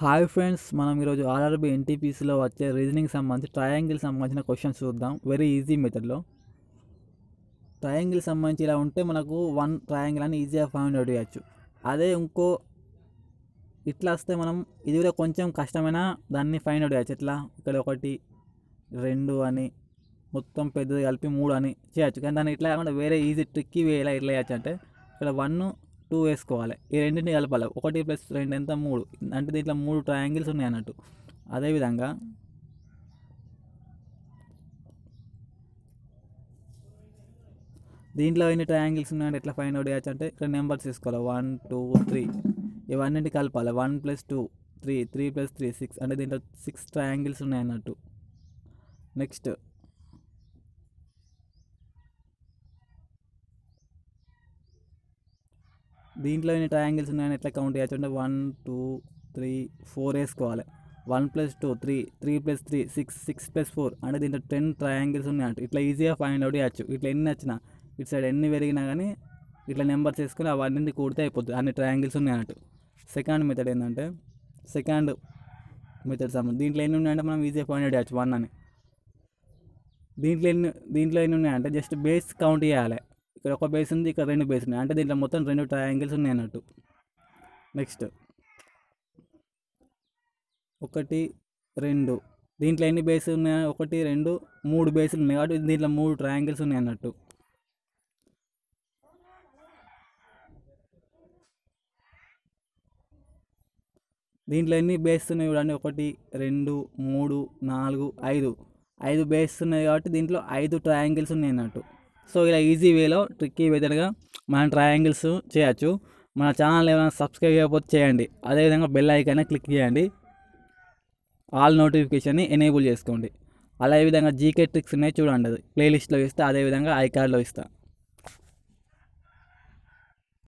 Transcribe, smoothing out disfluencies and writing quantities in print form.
Hi friends, మనం ఈరోజు RRB ఎన్టీపీసీలో వచ్చే రీజనింగ్ సంబంధించి ట్రయాంగిల్ సంబంధించిన క్వశ్చన్స్ చూద్దాం. వెరీ ఈజీ మెథడ్లో. ట్రయాంగిల్ సంబంధించి ఇలా ఉంటే మనకు వన్ ట్రయాంగిల్ అని ఈజీగా ఫైండ్ అవుట్ చేయొచ్చు. అదే ఇంకో ఇట్లా వస్తే మనం ఇది కూడా కొంచెం కష్టమైన దాన్ని ఫైండ్ అవుట్ చేయొచ్చు. ఎట్లా ఇక్కడ 1 2 అని మొత్తం పెద్దది కలిపి 3 అని చేయొచ్చు. కానీ దాన్ని ఇట్లా కాకుండా వేరే ఈజీ ట్రిక్కీ వే ఎలా ఎట్లా చేయొచ్చు అంటే ఇక్కడ 1 2 వేసుకోవాలి. ఈ రెండింటిని కలపాలి. 1 + 2 ఎంత 3. అంటే దీంట్లో 3 ట్రయాంగిల్స్ ఉన్నాయి అన్నట్టు. అదేవిధంగా దీంట్లో ఎన్ని ట్రయాంగిల్స్ ఉన్నాయంటే ఎట్లా ఫైండ్ అవుట్ చేయొచ్చు అంటే ఇక్కడ నెంబర్స్ తీసుకోవాలి. 1 2 3 ఇవన్నింటి కలపాలి. 1 + 2 3 3 + 3 6 అంటే దీంట్లో 6 ట్రయాంగిల్స్ ఉన్నాయి అన్నట్టు. నెక్స్ట్ దీంట్లో ఎన్ని ట్రయాంగిల్స్ ఉన్నాయని ఎట్లా కౌంట్ చేయొచ్చు అంటే 1 2 3 4 వేసుకోవాలి. 1 + 2 3 3 + 3 6 6 + 4 అంటే దీంట్లో 10 ట్రయాంగిల్స్ ఉన్నాయంట. ఇట్లా ఈజీగా ఫైండ్ అవుట్ చేయొచ్చు. ఇట్లా ఎన్ని వచ్చినా ఇటు సైడ్ ఎన్ని పెరిగినా కానీ ఇట్లా నెంబర్స్ వేసుకొని అవన్నీ కూడితే అయిపోతుంది. అన్ని ట్రయాంగిల్స్ ఉన్నాయన్నట్టు. సెకండ్ మెథడ్ ఏంటంటే సెకండ్ మెథడ్ దీంట్లో ఎన్ని ఉన్నాయంటే మనం ఈజీగా ఫైండ్ అవుట్ చేయొచ్చు 1 అని. దీంట్లో ఎన్ని ఉన్నాయంటే జస్ట్ బేస్ కౌంట్ చేయాలి. ఇక్కడ ఒక బేస్ ఉంది, ఇక్కడ 2 బేస్ ఉన్నాయి. అంటే దీంట్లో మొత్తం 2 ట్రయాంగిల్స్ ఉన్నాయి అన్నట్టు. నెక్స్ట్ 1 2 దీంట్లో ఎన్ని బేస్ ఉన్నాయి? 1 2 3 బేసులు ఉన్నాయి కాబట్టి దీంట్లో 3 ట్రయాంగిల్స్ ఉన్నాయి అన్నట్టు. దీంట్లో ఎన్ని బేస్ ఉన్నాయి చూడండి. 1 2 3 4 5 బేస్ ఉన్నాయి కాబట్టి దీంట్లో 5 ట్రయాంగిల్స్ ఉన్నాయి అన్నట్టు. సో ఇలా ఈజీ వేలో ట్రిక్కీ మెథడ్గా మనం ట్రయాంగిల్స్ చేయొచ్చు. మన ఛానల్ ఏమైనా సబ్స్క్రైబ్ చేయకపోతే చేయండి. అదేవిధంగా బెల్ ఐకాన్ క్లిక్ చేయండి. ఆల్ నోటిఫికేషన్ని ఎనేబుల్ చేసుకోండి. అదేవిధంగా జీకే ట్రిక్స్ ఉన్నాయి చూడండి. అది ప్లేలిస్ట్లో ఇస్తా, అదేవిధంగా ఐకార్డ్లో ఇస్తా.